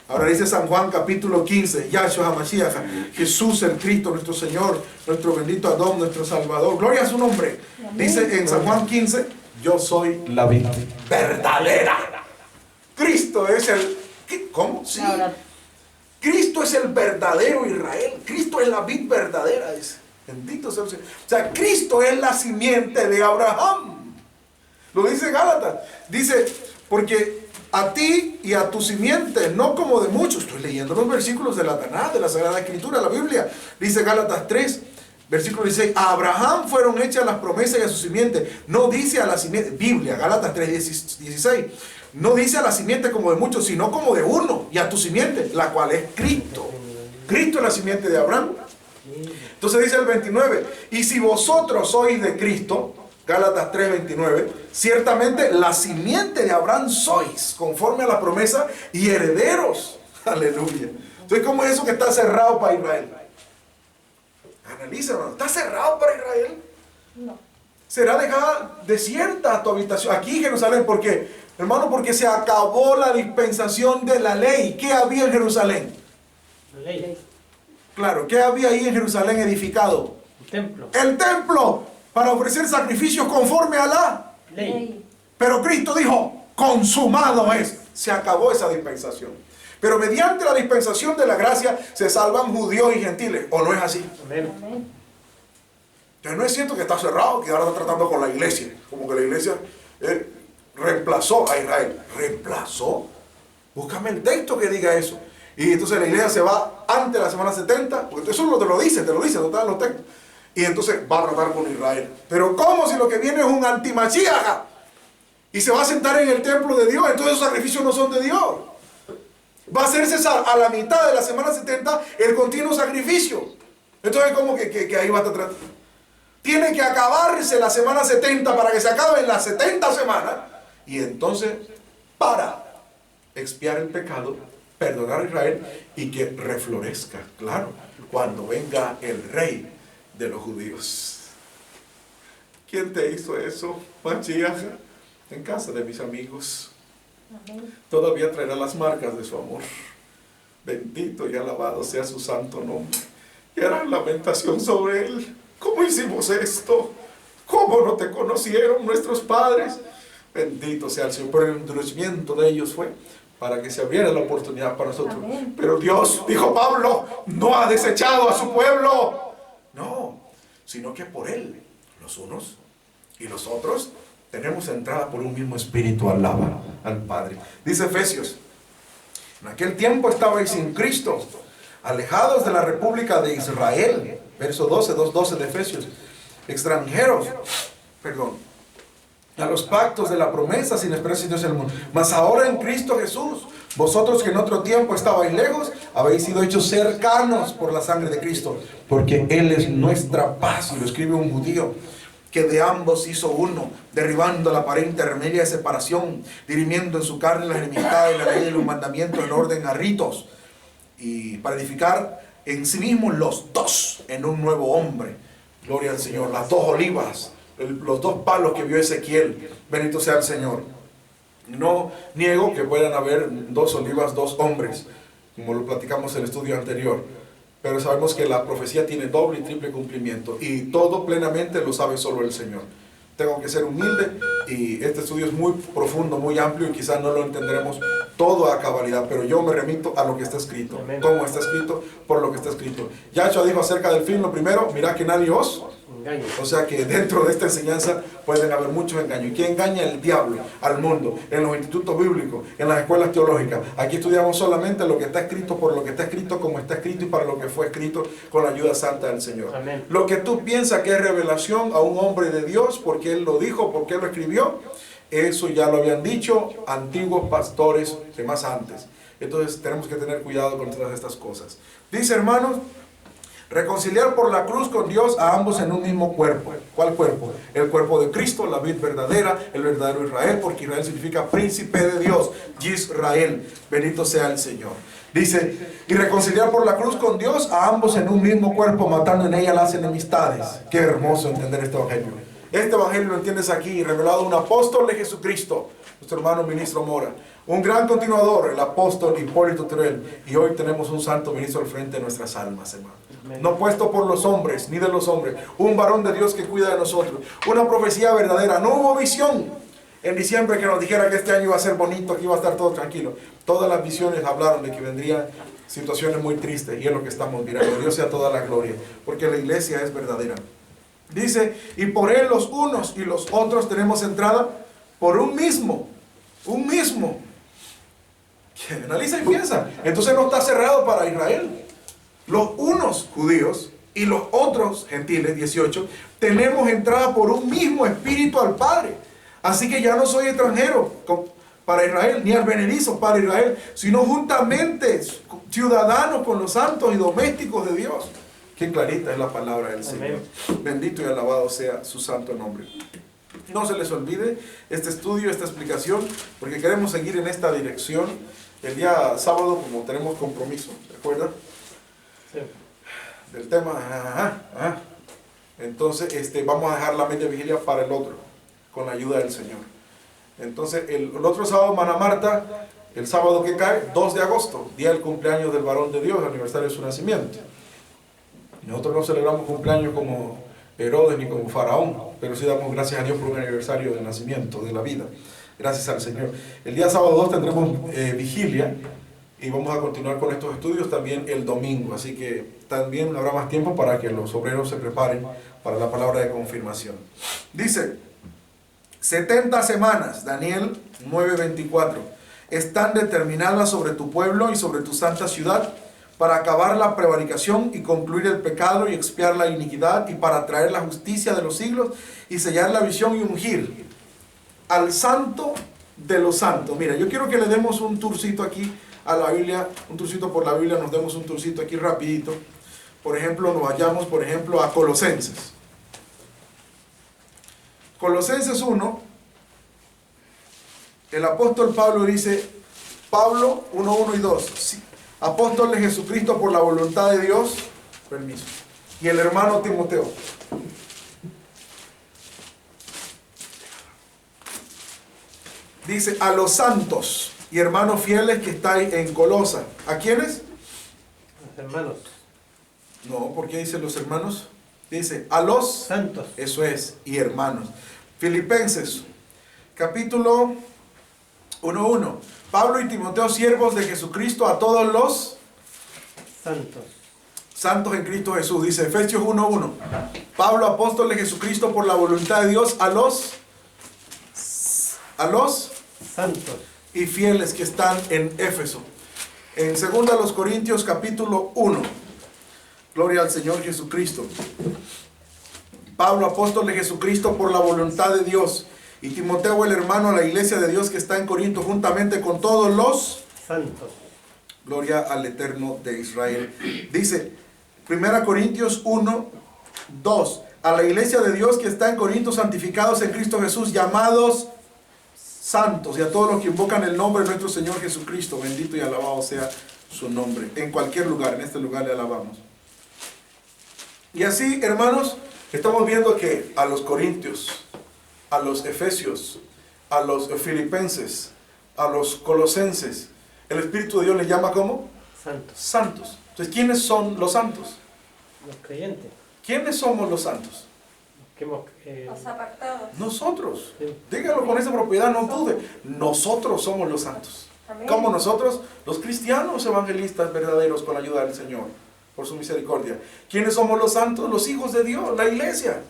Ahora dice San Juan capítulo 15, Yahshua HaMashiach, Jesús el Cristo, nuestro Señor, nuestro bendito Adón, nuestro Salvador. Gloria a su nombre. Dice en San Juan 15, yo soy la vid verdadera. Cristo es el... ¿Cómo? Sí. Cristo es el verdadero Israel. Cristo es la vid verdadera. Dice. Bendito sea el Señor. O sea, Cristo es la simiente de Abraham. Lo dice Gálatas. Dice, porque a ti y a tu simiente, no como de muchos. Estoy leyendo los versículos de la Taná, de la Sagrada Escritura, la Biblia. Dice Gálatas 3, versículo 16. A Abraham fueron hechas las promesas y a su simiente. No dice a la simiente, Biblia, Gálatas 3, 16. No dice a la simiente como de muchos, sino como de uno. Y a tu simiente, la cual es Cristo. Cristo es la simiente de Abraham. Entonces dice el 29. Y si vosotros sois de Cristo, Gálatas 3:29, ciertamente la simiente de Abraham sois, conforme a la promesa, y herederos. Aleluya. Entonces, ¿cómo es eso que está cerrado para Israel? Analiza, hermano. ¿Está cerrado para Israel? No. Será dejada desierta tu habitación. Aquí en Jerusalén, ¿por qué? Hermano, porque se acabó la dispensación de la ley. ¿Qué había en Jerusalén? La ley. Claro, ¿qué había ahí en Jerusalén edificado? El templo. El templo, para ofrecer sacrificios conforme a la Ley. Pero Cristo dijo, consumado es. Se acabó esa dispensación. Pero mediante la dispensación de la gracia se salvan judíos y gentiles. ¿O no es así? Amén. Entonces no es cierto que está cerrado, que ahora está tratando con la iglesia. Como que la iglesia reemplazó a Israel. ¿Reemplazó? Búscame el texto que diga eso. Y entonces la iglesia se va antes de la semana 70, porque eso te lo dice, no está en los textos. Y entonces va a tratar con Israel. Pero ¿cómo si lo que viene es un antimachíaja? Y se va a sentar en el templo de Dios, entonces esos sacrificios no son de Dios. Va a hacerse a la mitad de la semana 70 el continuo sacrificio. Entonces, ¿cómo que ahí va a tratar? Tiene que acabarse la semana 70 para que se acaben las 70 semanas. Y entonces, para expiar el pecado, perdonar a Israel y que reflorezca, claro, cuando venga el rey de los judíos. ¿Quién te hizo eso, Mashiach? En casa de mis amigos. Todavía traerá las marcas de su amor. Bendito y alabado sea su santo nombre. Y harán lamentación sobre él. ¿Cómo hicimos esto? ¿Cómo no te conocieron nuestros padres? Bendito sea el Señor. Pero el endurecimiento de ellos fue para que se abriera la oportunidad para nosotros. Amén. Pero Dios, dijo Pablo, no ha desechado a su pueblo. No, sino que por él, los unos y los otros, tenemos entrada por un mismo espíritu al Padre. Dice Efesios, en aquel tiempo estabais sin Cristo, alejados de la república de Israel. Verso 12, 2:12 de Efesios. Extranjeros, a los pactos de la promesa sin esperanza y Dios en el mundo. Mas ahora en Cristo Jesús, vosotros que en otro tiempo estabais lejos, habéis sido hechos cercanos por la sangre de Cristo, porque Él es nuestra paz. Y lo escribe un judío, que de ambos hizo uno, derribando la pared intermedia de separación, dirimiendo en su carne las enemistades, la ley de los mandamientos, en orden a ritos, y para edificar en sí mismos los dos en un nuevo hombre. Gloria al Señor. Las dos olivas, los dos palos que vio Ezequiel. Bendito sea el Señor. No niego que puedan haber dos olivas, dos hombres, como lo platicamos en el estudio anterior, pero sabemos que la profecía tiene doble y triple cumplimiento, y todo plenamente lo sabe solo el Señor. Tengo que ser humilde, y este estudio es muy profundo, muy amplio, y quizás no lo entenderemos todo a cabalidad, pero yo me remito a lo que está escrito. Amén. ¿Cómo está escrito? Por lo que está escrito. Yahshua dijo acerca del fin, lo primero, mirad que nadie os... Engaño. O sea que dentro de esta enseñanza pueden haber muchos engaños. ¿Y quién engaña? El diablo, al mundo, en los institutos bíblicos, en las escuelas teológicas. Aquí estudiamos solamente lo que está escrito, por lo que está escrito, como está escrito y para lo que fue escrito con la ayuda santa del Señor. Amén. Lo que tú piensas que es revelación a un hombre de Dios, porque Él lo dijo, porque Él lo escribió, eso ya lo habían dicho antiguos pastores de más antes. Entonces tenemos que tener cuidado con todas estas cosas. Dice, hermanos, reconciliar por la cruz con Dios a ambos en un mismo cuerpo. ¿Cuál cuerpo? El cuerpo de Cristo, la vid verdadera, el verdadero Israel, porque Israel significa príncipe de Dios, Yisrael, bendito sea el Señor. Dice, y reconciliar por la cruz con Dios a ambos en un mismo cuerpo, matando en ella las enemistades. Qué hermoso entender este evangelio. Este evangelio lo entiendes aquí, revelado un apóstol de Jesucristo, nuestro hermano ministro Mora. Un gran continuador, el apóstol Hipólito Turel. Y hoy tenemos un santo ministro al frente de nuestras almas, hermano. No puesto por los hombres, ni de los hombres. Un varón de Dios que cuida de nosotros. Una profecía verdadera. No hubo visión en diciembre que nos dijera que este año iba a ser bonito, que iba a estar todo tranquilo. Todas las visiones hablaron de que vendrían situaciones muy tristes. Y es lo que estamos mirando. Dios sea toda la gloria. Porque la iglesia es verdadera. Dice, y por él los unos y los otros tenemos entrada por un mismo. Un mismo. Analiza y piensa. Entonces no está cerrado para Israel. Los unos judíos y los otros gentiles, 18, tenemos entrada por un mismo espíritu al Padre. Así que ya no soy extranjero para Israel, ni advenedizo para Israel, sino juntamente ciudadanos con los santos y domésticos de Dios. Qué clarita es la palabra del Señor. Bendito y alabado sea su santo nombre. No se les olvide este estudio, esta explicación, porque queremos seguir en esta dirección. El día sábado, como tenemos compromiso, ¿recuerdan? Sí. Del tema, entonces vamos a dejar la media vigilia para el otro, con la ayuda del Señor. Entonces el otro sábado, Mana Marta, el sábado que cae, 2 de agosto, día del cumpleaños del varón de Dios, aniversario de su nacimiento. Nosotros no celebramos cumpleaños como Herodes ni como Faraón, pero sí damos gracias a Dios por un aniversario del nacimiento, de la vida. Gracias al Señor. El día sábado 2 tendremos vigilia. Y vamos a continuar con estos estudios también el domingo. Así que también habrá más tiempo para que los obreros se preparen para la palabra de confirmación. Dice, 70 semanas, Daniel 9:24, están determinadas sobre tu pueblo y sobre tu santa ciudad para acabar la prevaricación y concluir el pecado y expiar la iniquidad y para traer la justicia de los siglos y sellar la visión y ungir al santo de los santos. Mira, yo quiero que le demos un tourcito aquí a la Biblia, un tourcito por la Biblia, nos demos un tourcito aquí rapidito. Por ejemplo, nos vayamos, por ejemplo, a Colosenses. Colosenses 1, el apóstol Pablo dice, Pablo 1, 1 y 2, sí, apóstol de Jesucristo por la voluntad de Dios, permiso, y el hermano Timoteo. Dice, a los santos y hermanos fieles que estáis en Colosa. ¿A quiénes? Los hermanos. No, ¿por qué dice los hermanos? Dice, a los santos. Eso es, y hermanos. Filipenses, capítulo 1:1. Pablo y Timoteo, siervos de Jesucristo, a todos los santos. Santos en Cristo Jesús. Dice Efesios 1:1. Pablo, apóstol de Jesucristo por la voluntad de Dios, a los santos y fieles que están en Éfeso. En 2 Corintios capítulo 1. Gloria al Señor Jesucristo. Pablo, apóstol de Jesucristo por la voluntad de Dios, y Timoteo, el hermano, a la iglesia de Dios que está en Corinto, juntamente con todos los santos. Gloria al Eterno de Israel. Dice 1 Corintios 1, 2. A la iglesia de Dios que está en Corinto, santificados en Cristo Jesús, llamados santos, y a todos los que invocan el nombre de nuestro Señor Jesucristo, bendito y alabado sea su nombre. En cualquier lugar, en este lugar le alabamos. Y así, hermanos, estamos viendo que a los corintios, a los efesios, a los filipenses, a los colosenses, el Espíritu de Dios les llama ¿cómo? Santos. Santos. Entonces, ¿quiénes son los santos? Los creyentes. ¿Quiénes somos los santos? Que hemos, Los apartados. Nosotros. Sí. Dígalo con esa propiedad, no dude. Nosotros somos los santos. Amén. Como nosotros, los cristianos evangelistas verdaderos con la ayuda del Señor, por su misericordia. ¿Quiénes somos los santos? Los hijos de Dios, la iglesia.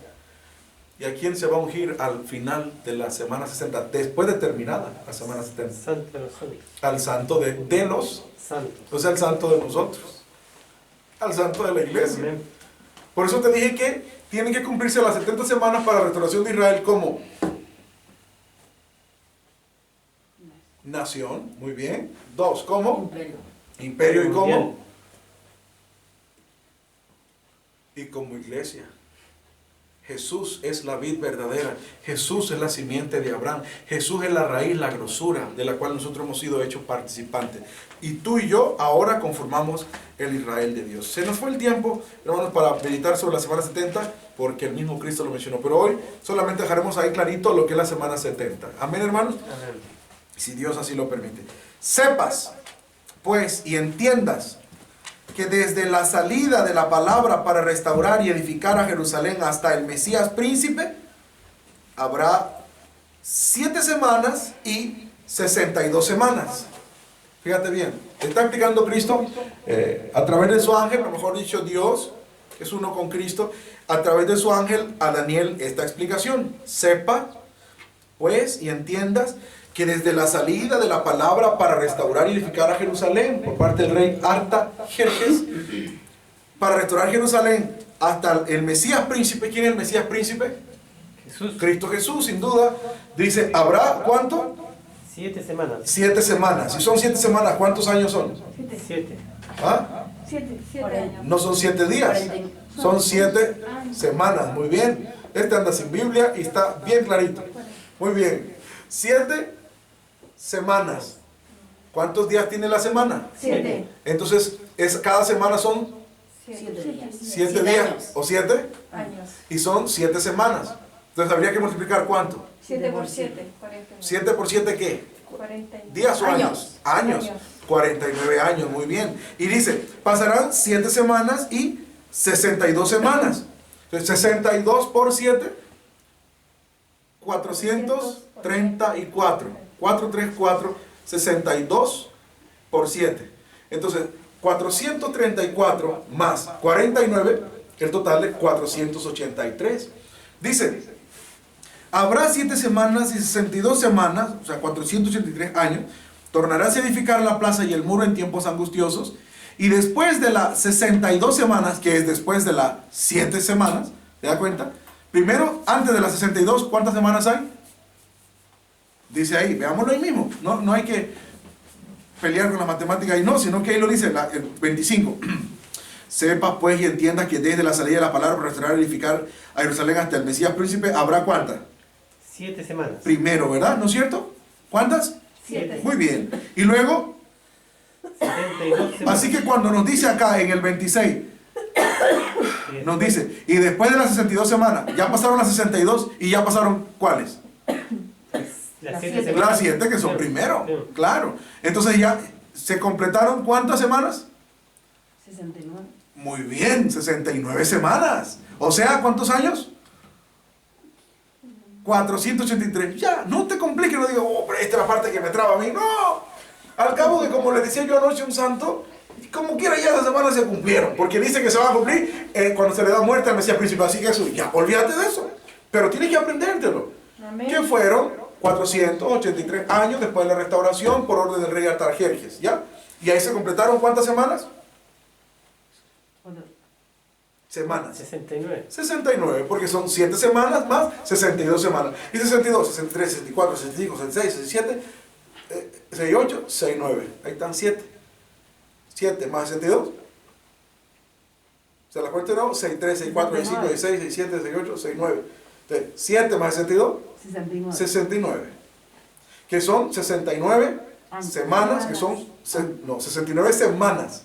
¿Y a quién se va a ungir al final de la semana 60? Después de terminada la semana 70. Santo de los santos. Al santo de los, Santos. o sea, al santo de nosotros. Al santo de la iglesia. Amén. Por eso te dije que tienen que cumplirse las 70 semanas para la restauración de Israel como nación. Muy bien. 2, ¿cómo? Imperio. ¿Y Muy cómo? bien. Y como iglesia. Jesús es la vid verdadera. Jesús es la simiente de Abraham. Jesús es la raíz, la grosura de la cual nosotros hemos sido hechos participantes. Y tú y yo ahora conformamos el Israel de Dios. Se nos fue el tiempo, hermanos, para meditar sobre la semana 70, porque el mismo Cristo lo mencionó. Pero hoy solamente dejaremos ahí clarito lo que es la semana 70. Amén, hermanos. Amén. Si Dios así lo permite. Sepas, pues, y entiendas que desde la salida de la palabra para restaurar y edificar a Jerusalén hasta el Mesías príncipe, habrá 7 semanas y 62 semanas. Fíjate bien, está explicando Cristo a través de su ángel, o mejor dicho Dios, que es uno con Cristo, a través de su ángel a Daniel esta explicación. Sepa, pues, y entiendas que desde la salida de la palabra para restaurar y edificar a Jerusalén por parte del rey Artajerjes, para restaurar Jerusalén hasta el Mesías príncipe. ¿Quién es el Mesías príncipe? Jesús. Cristo Jesús, sin duda. Dice, ¿habrá cuánto? 7 semanas. 7 semanas. Si son 7 semanas, ¿cuántos años son? 7. ¿Ah? 7 años. No son 7 días, son 7 semanas. Muy bien. Este anda sin Biblia y está bien clarito. Muy bien. 7 semanas. ¿Cuántos días tiene la semana? 7. Entonces, cada semana son 7 días años. o 7 años. y son 7 semanas. Entonces habría que multiplicar ¿cuánto? 7 por 7, 49. 7 por 7 ¿qué? 49. ¿Días o años? Años. 49 años, muy bien. Y dice, pasarán 7 semanas y 62 semanas. Entonces 62 por 7, 434. 4, 3, 4, 62 por 7. Entonces, 434 más 49, el total de 483. Dice, habrá 7 semanas y 62 semanas, o sea, 483 años, tornarás a edificar la plaza y el muro en tiempos angustiosos, y después de las 62 semanas, que es después de las 7 semanas, ¿te das cuenta? Primero, antes de las 62, ¿cuántas semanas hay? Dice ahí, veámoslo ahí mismo. No hay que pelear con la matemática ahí, no, sino que ahí lo dice, el 25. Sepas pues y entiendas que desde la salida de la palabra para restaurar y edificar a Jerusalén hasta el Mesías príncipe, ¿habrá cuántas? 7 semanas. Primero, ¿verdad? ¿No es cierto? ¿Cuántas? 7. Muy bien. Y luego, 72 semanas. así que cuando nos dice acá en el 26, nos dice, y después de las 62 semanas, ya pasaron las 62 y ya pasaron ¿cuáles? Las Las 7 siete. semanas. Las 7 que son Sí. primero, Sí. claro. Entonces ya se completaron ¿cuántas semanas? 69. Muy bien, 69 semanas. O sea, ¿cuántos años? 483. Ya, no te compliques, no digo, oh, pero esta es la parte que me traba a mí. No, al cabo de como le decía yo anoche a un santo, como quiera ya las semanas se cumplieron. Porque dice que se va a cumplir cuando se le da muerte al Mesías principal. Así que eso, ya, olvídate de eso. Pero tienes que aprendértelo. Amén. Que fueron 483 años después de la restauración por orden del rey Artajerjes, ¿ya? Y ahí se completaron ¿cuántas semanas? Semanas. 69. 69, porque son 7 semanas más 62 semanas. Y 62, 63, 64, 65, 66, 67, 68, 69. Ahí están 7. 7 más 62. ¿Se la cuenta no? 63, 64, 65, 66, 67, 68, 69. Entonces, 7 más 62, 69. 69. Que son 69 semanas, que son, 69 semanas.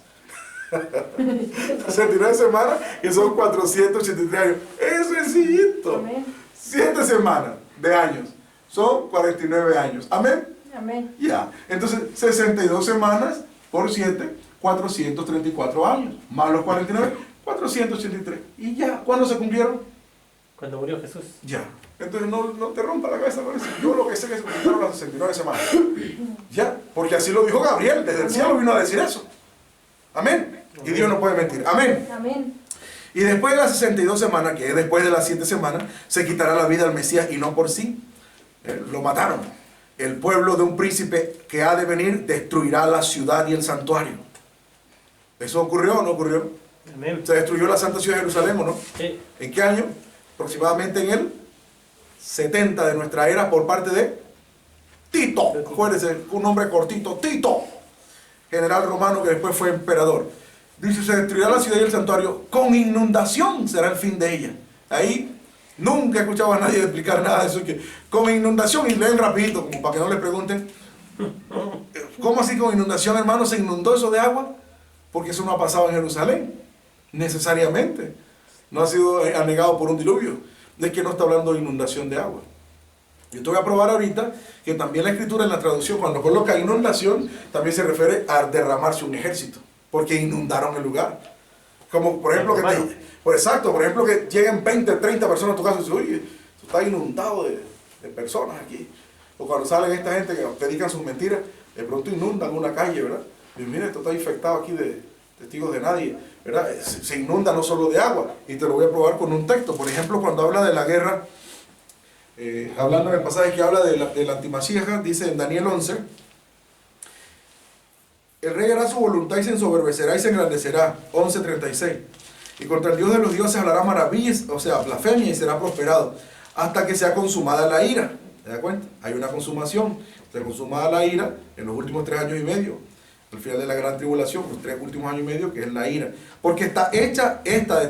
69 semanas, que son 483 años. Es sencillito. Amén. 7 semanas de años son 49 años. Amén. Amén. Ya. Entonces, 62 semanas por 7, 434 años. Más los 49, 483. Y ya. ¿Cuándo se cumplieron? Cuando murió Jesús. Ya. Entonces no te rompa la cabeza con eso. Yo lo que sé es que se cumplieron las 69 semanas. Ya. Porque así lo dijo Gabriel. Desde el cielo vino a decir eso. Amén. Y Dios no puede mentir. Amén. Amén. Y después de las 62 semanas, que es después de las 7 semanas, se quitará la vida al Mesías y no por sí. Lo mataron. El pueblo de un príncipe que ha de venir destruirá la ciudad y el santuario. ¿Eso ocurrió o no ocurrió? Amén. Se destruyó la santa ciudad de Jerusalén, ¿o no? Sí. ¿En qué año? Aproximadamente en el 70 de nuestra era por parte de Tito. Acuérdense, un nombre cortito, Tito. General romano que después fue emperador. Dice, se destruirá la ciudad y el santuario, con inundación será el fin de ella. Ahí nunca he escuchado a nadie explicar nada de eso, que con inundación, y leen rapidito, como para que no les pregunten. ¿Cómo así con inundación, hermano? ¿Se inundó eso de agua? Porque eso no ha pasado en Jerusalén, necesariamente. No ha sido anegado por un diluvio. De que no está hablando de inundación de agua. Yo te voy a probar ahorita que también la escritura en la traducción, cuando coloca inundación, también se refiere a derramarse un ejército. Porque inundaron el lugar. Como por ejemplo por ejemplo que lleguen 20, 30 personas a tu casa y dicen, oye, esto está inundado de personas aquí. O cuando salen esta gente que predican sus mentiras, de pronto inundan una calle, ¿verdad? Y mira, esto está infectado aquí de testigos de nadie, ¿verdad? Se inunda no solo de agua. Y te lo voy a probar con un texto. Por ejemplo, cuando habla de la guerra, hablando en el pasaje que habla de la antimasíaja, dice en Daniel 11, el rey hará su voluntad y se ensoberbecerá y se engrandecerá. 11:36. Y contra el Dios de los dioses hablará maravillas, o sea, blasfemia, y será prosperado, hasta que sea consumada la ira. ¿Te das cuenta? Hay una consumación. Se consumada la ira en los últimos 3 años y medio. Al final de la gran tribulación, los 3 últimos años y medio, que es la ira. Porque está hecha esta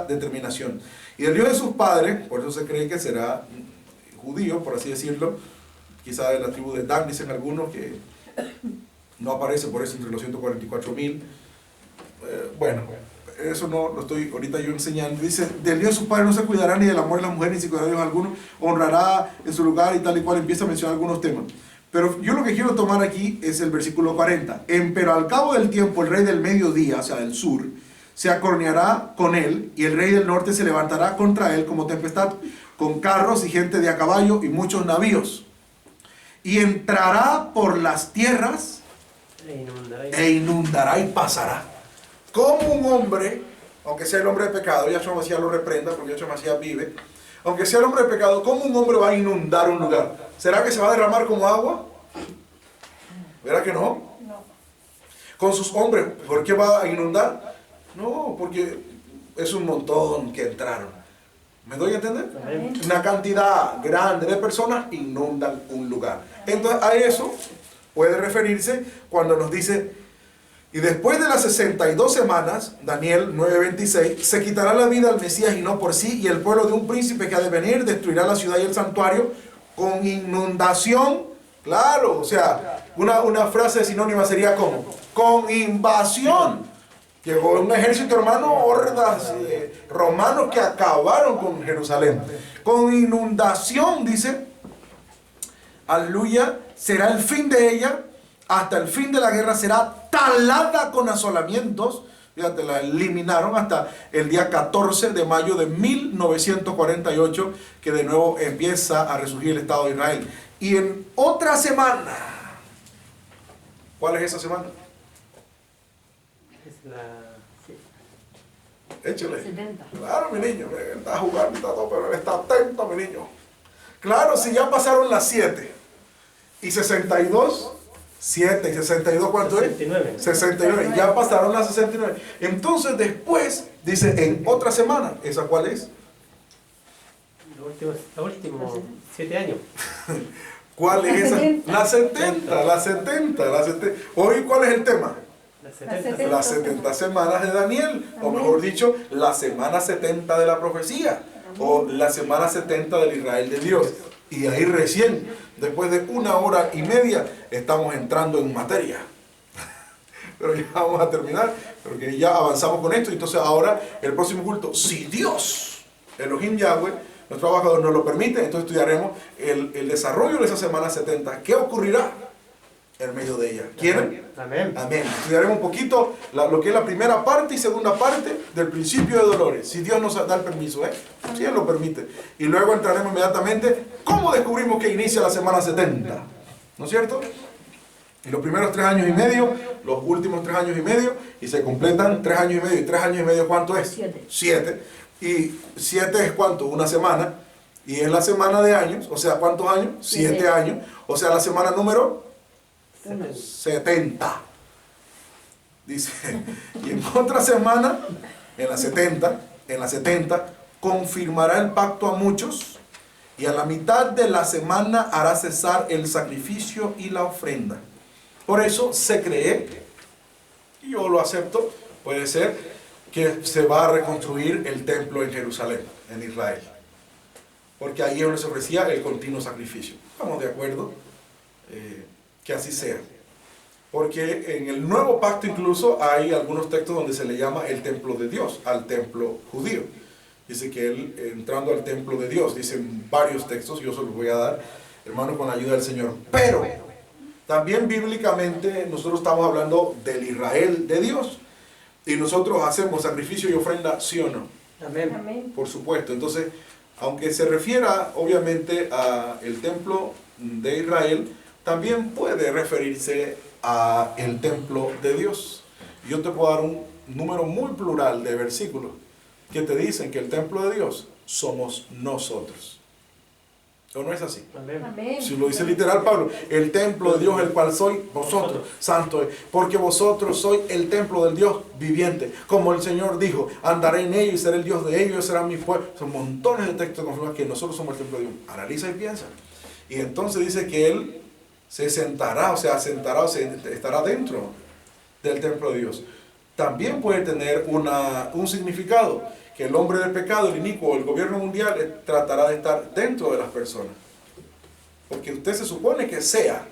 determinación. Y el Dios de sus padres, por eso se cree que será judío, por así decirlo, quizá de la tribu de Dan, dicen algunos, que no aparece por eso entre los 144.000. Bueno, eso no lo estoy ahorita yo enseñando. Dice, del Dios de sus padres no se cuidará ni del amor de las mujeres, ni se cuidará de Dios alguno, honrará en su lugar y tal y cual, empieza a mencionar algunos temas. Pero yo lo que quiero tomar aquí es el versículo 40. Pero al cabo del tiempo el rey del mediodía, o sea del sur, se acorneará con él, y el rey del norte se levantará contra él como tempestad, con carros y gente de a caballo y muchos navíos. Y entrará por las tierras e inundará y pasará. Como un hombre, aunque sea el hombre de pecado, Yahshua Mashiach lo reprenda porque Yahshua Mashiach vive, aunque sea el hombre de pecado, ¿cómo un hombre va a inundar un lugar? ¿Será que se va a derramar como agua? ¿Verdad que no? No. Con sus hombres, ¿por qué va a inundar? No, porque es un montón que entraron. ¿Me doy a entender? Amén. Una cantidad grande de personas inundan un lugar. Entonces a eso puede referirse cuando nos dice, y después de las 62 semanas, Daniel 9:26, se quitará la vida al Mesías y no por sí, y el pueblo de un príncipe que ha de venir destruirá la ciudad y el santuario con inundación. Claro, o sea, una frase sinónima sería como, con invasión. Llegó un ejército, hermano, hordas romanos que acabaron con Jerusalén. Con inundación, dice, aleluya, será el fin de ella, hasta el fin de la guerra será talada con asolamientos. Fíjate, la eliminaron hasta el día 14 de mayo de 1948, que de nuevo empieza a resurgir el Estado de Israel. Y en otra semana, ¿cuál es esa semana? Es la... sí. Échale. 70. Claro, mi niño, él está jugando, está todo, pero él está atento, mi niño. Claro, si ya pasaron las 7 y 62, 7 y 62, ¿cuánto 69. es? 69, ya pasaron las 69. Entonces después, dice, en otra semana, ¿esa cuál es? Los últimos 7 años. ¿Cuál es esa? 70. La 70, la 70, la 70. Hoy, ¿cuál es el tema? Las 70. 70. Las 70 semanas de Daniel, o mejor dicho, la semana 70 de la profecía, o la semana 70 del Israel de Dios. Y ahí recién, después de 1 hora y media, estamos entrando en materia. Pero ya vamos a terminar, porque ya avanzamos con esto. Entonces ahora, el próximo culto, si Dios, Elohim Yahweh, nuestro trabajador nos lo permite, entonces estudiaremos el desarrollo de esa semana 70. ¿Qué ocurrirá? en medio de ella. ¿Quieren? Amén. Amén. Estudiaremos un poquito lo que es la primera parte y segunda parte del principio de dolores, si Dios nos da el permiso, si Él lo permite. Y luego entraremos inmediatamente cómo descubrimos que inicia la semana 70, ¿no es cierto? Y los primeros 3 años y medio, los últimos 3 años y medio, y se completan 3 años y medio. ¿Y 3 años y medio cuánto es? 7. 7. ¿Y 7 es cuánto? Una semana. Y es la semana de años, o sea, ¿cuántos años? 7 años. O sea, la semana número 70. Dice, y en otra semana, en la 70, confirmará el pacto a muchos, y a la mitad de la semana hará cesar el sacrificio y la ofrenda. Por eso se cree, y yo lo acepto, puede ser que se va a reconstruir el templo en Jerusalén, en Israel. Porque ahí es donde se ofrecía el continuo sacrificio. Estamos de acuerdo que así sea. Porque en el nuevo pacto incluso hay algunos textos donde se le llama el templo de Dios, al templo judío. Dice que él entrando al templo de Dios, dicen varios textos, yo se los voy a dar, hermanos, con la ayuda del Señor. Pero también bíblicamente nosotros estamos hablando del Israel de Dios. Y nosotros hacemos sacrificio y ofrenda, ¿sí o no? Amén. Amén. Por supuesto. Entonces, aunque se refiera obviamente al templo de Israel, también puede referirse al templo de Dios. Yo te puedo dar un número muy plural de versículos que te dicen que el templo de Dios somos nosotros. ¿O no es así? Amén. Amén. Si lo dice literal Pablo, el templo de Dios el cual soy vosotros, santo es, porque vosotros sois el templo del Dios viviente, como el Señor dijo, andaré en ellos y seré el Dios de ellos, serán mi pueblo. Son montones de textos que confirman que nosotros somos el templo de Dios. Analiza y piensa. Y entonces dice que Él se sentará, o sea, estará dentro del templo de Dios. También puede tener un significado, que el hombre del pecado, el inicuo, el gobierno mundial tratará de estar dentro de las personas. Porque usted se supone que sea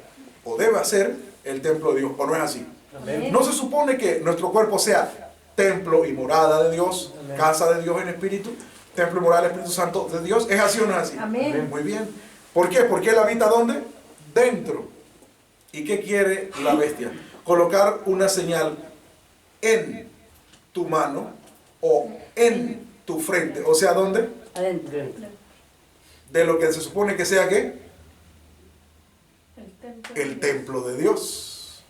o debe ser el templo de Dios, ¿o no es así? Amén. No se supone que nuestro cuerpo sea templo y morada de Dios, Amén. casa de Dios en espíritu, templo y morada del Espíritu Santo de Dios. ¿Es así o no es así? Amén. Muy bien. ¿Por qué? Porque Él habita ¿dónde? Dentro. ¿Y qué quiere la bestia? Colocar una señal en tu mano o en tu frente. O sea, ¿dónde? Adentro. Dentro. De lo que se supone que sea ¿qué? El templo. El templo de Dios.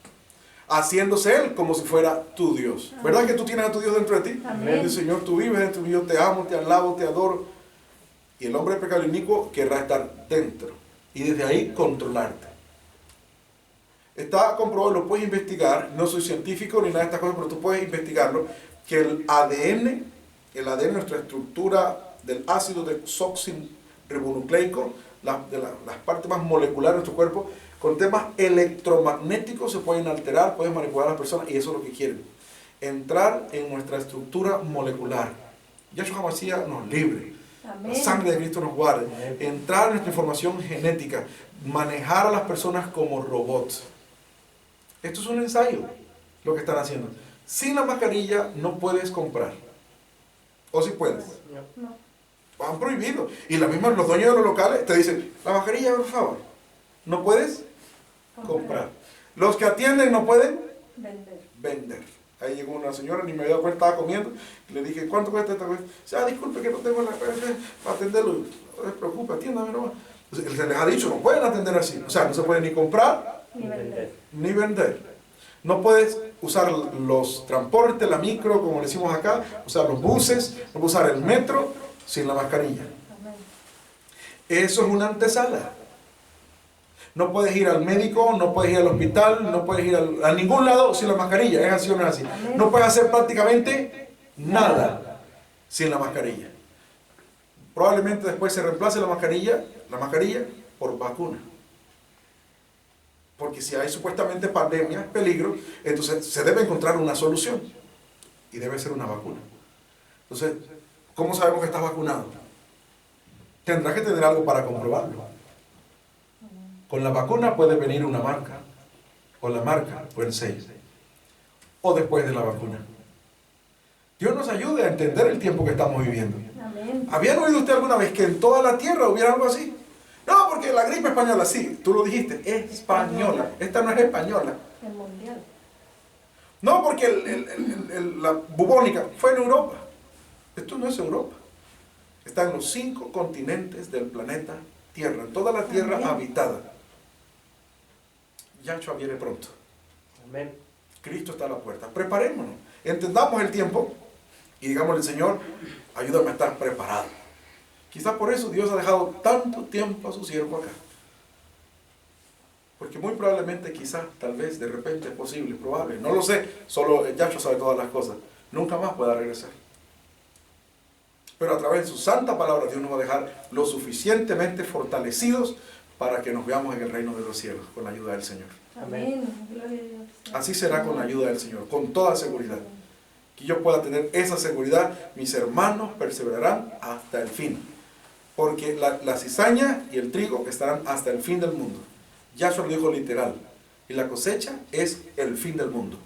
Haciéndose Él como si fuera tu Dios. ¿Verdad que tú tienes a tu Dios dentro de ti? Amén. Dice, Señor, tú vives dentro de mí, yo te amo, te alabo, te adoro. Y el hombre pecado inicuo querrá estar dentro. Y desde ahí controlarte. Está comprobado, lo puedes investigar. No soy científico ni nada de estas cosas, pero tú puedes investigarlo. Que el ADN, nuestra estructura del ácido desoxirribonucleico, de las partes más moleculares de nuestro cuerpo, con temas electromagnéticos se pueden alterar, pueden manipular a las personas, y eso es lo que quieren. Entrar en nuestra estructura molecular. Yahshua Mashiach nos libre. La Amén. sangre de Cristo nos guarde. Amén. Entrar en nuestra información genética. Manejar a las personas como robots. Esto es un ensayo, lo que están haciendo. Sin la mascarilla no puedes comprar. ¿O si puedes? No. Han prohibido. Y los dueños de los locales te dicen, la mascarilla, por favor. No puedes comprar. Los que atienden no pueden Vender. vender. Ahí llegó una señora, ni me había cuenta, estaba comiendo, y le dije, ¿cuánto cuesta esta cosa? Dice, disculpe que no tengo la para atenderlo. No se preocupe, atiéndame nomás. Entonces, se les ha dicho, no pueden atender así. O sea, no se puede ni comprar Ni vender. ni vender. No puedes usar los transportes, la micro, como le decimos acá, usar los buses, no puedes usar el metro sin la mascarilla. Amén. Eso es una antesala. No puedes ir al médico, no puedes ir al hospital, no puedes ir a ningún lado sin la mascarilla. ¿Es así o no es así? Amén. No puedes hacer prácticamente nada sin la mascarilla. Probablemente después se reemplace la mascarilla por vacuna. Porque si hay supuestamente pandemia, peligro, entonces se debe encontrar una solución. Y debe ser una vacuna. Entonces, ¿cómo sabemos que estás vacunado? Tendrás que tener algo para comprobarlo. Con la vacuna puede venir una marca, o la marca, o el sello, o después de la vacuna. Dios nos ayude a entender el tiempo que estamos viviendo. Amén. ¿Habían oído usted alguna vez que en toda la tierra hubiera algo así? No, porque la gripe española, sí, tú lo dijiste, es española. Esta no es española. El mundial. No, porque la bubónica fue en Europa. Esto no es Europa. Está en los 5 continentes del planeta Tierra, en toda la Tierra habitada. Yahshua viene pronto. Amén. Cristo está a la puerta. Preparémonos. Entendamos el tiempo y digámosle, Señor, ayúdame a estar preparado. Quizás por eso Dios ha dejado tanto tiempo a su siervo acá. Porque muy probablemente, quizás, tal vez, de repente es posible, probable. No lo sé, solo Yahshua sabe todas las cosas. Nunca más pueda regresar. Pero a través de su santa palabra, Dios nos va a dejar lo suficientemente fortalecidos para que nos veamos en el reino de los cielos, con la ayuda del Señor. Amén. Gloria a Dios. Así será con la ayuda del Señor, con toda seguridad. Que yo pueda tener esa seguridad, mis hermanos perseverarán hasta el fin. Porque la cizaña y el trigo estarán hasta el fin del mundo. Yahshua lo dijo literal. Y la cosecha es el fin del mundo.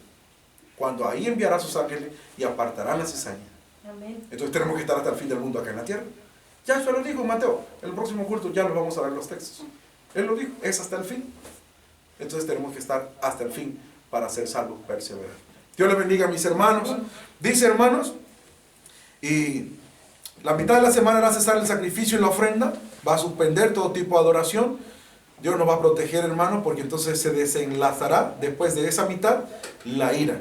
Cuando ahí enviará a sus ángeles y apartarán la cizaña. Amén. Entonces tenemos que estar hasta el fin del mundo acá en la tierra. Yahshua lo dijo en Mateo. En el próximo culto ya los vamos a ver los textos. Él lo dijo, es hasta el fin. Entonces tenemos que estar hasta el fin para ser salvos, perseverar. Dios les bendiga a mis hermanos. Dice, hermanos, y la mitad de la semana hará cesar el sacrificio y la ofrenda. Va a suspender todo tipo de adoración. Dios nos va a proteger, hermanos, porque entonces se desenlazará después de esa mitad la ira.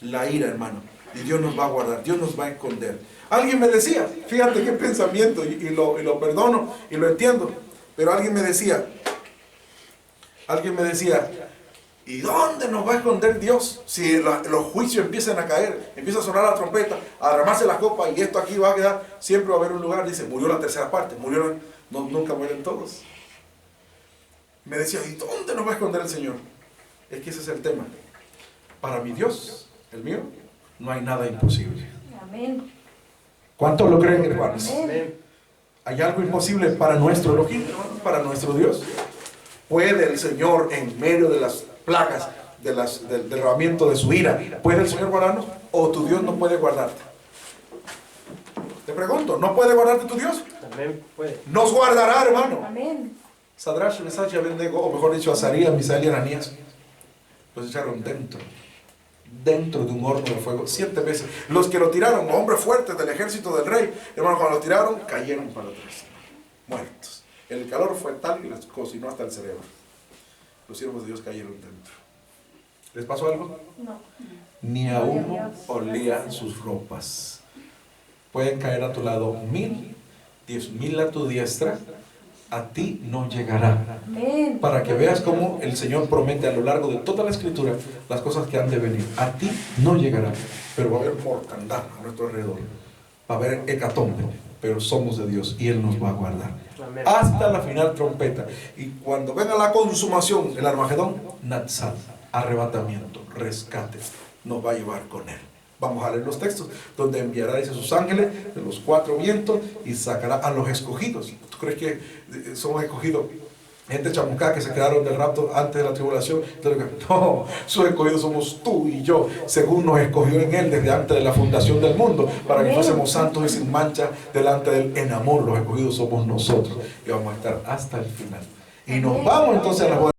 La ira, hermano. Y Dios nos va a guardar, Dios nos va a esconder. Alguien me decía, fíjate qué pensamiento, y lo perdono y lo entiendo. Pero alguien me decía, ¿y dónde nos va a esconder Dios? Si los juicios empiezan a caer, empieza a sonar la trompeta, a derramarse la copa y esto aquí va a quedar, siempre va a haber un lugar, dice, murió la tercera parte, nunca mueren todos. Me decía, ¿y dónde nos va a esconder el Señor? Es que ese es el tema. Para mi Dios, el mío, no hay nada imposible. Amén. ¿Cuántos lo creen, hermanos? Amén. ¿Hay algo imposible para nuestro Elohim, para nuestro Dios? ¿Puede el Señor, en medio de las plagas, del derramamiento de su ira, puede el Señor guardarnos? ¿O tu Dios no puede guardarte? Te pregunto, ¿no puede guardarte tu Dios? Amén. Puede. Nos guardará, hermano. Amén. Sadrach, Mesach y Abednego, o mejor dicho, Azarías, Misael y Ananías, los echaron dentro de un horno de fuego 7 veces. Los que lo tiraron, hombres fuertes del ejército del rey, hermano, cuando lo tiraron, cayeron para atrás, muertos. El calor fue tal que les cocinó hasta el cerebro. Los siervos de Dios cayeron dentro. ¿Les pasó algo? No. Ni a humo olían sus ropas. Pueden caer a tu lado 1000, 10,000 a tu diestra, a ti no llegará. Amén. Para que veas cómo el Señor promete a lo largo de toda la Escritura las cosas que han de venir. A ti no llegará, pero va a haber mortandad a nuestro alrededor. Va a haber hecatombe, pero somos de Dios y Él nos va a guardar. Amén. Hasta la final trompeta. Y cuando venga la consumación, el Armagedón, Natsal, arrebatamiento, rescate, nos va a llevar con Él. Vamos a leer los textos, donde enviará, dice, sus ángeles de los 4 vientos y sacará a los escogidos. ¿Tú crees que somos escogidos? Gente chamucá que se quedaron del rapto antes de la tribulación. No, sus escogidos somos tú y yo, según nos escogió en Él desde antes de la fundación del mundo, para que fuésemos santos y sin mancha delante de Él en amor. Los escogidos somos nosotros y vamos a estar hasta el final. Y nos vamos entonces a la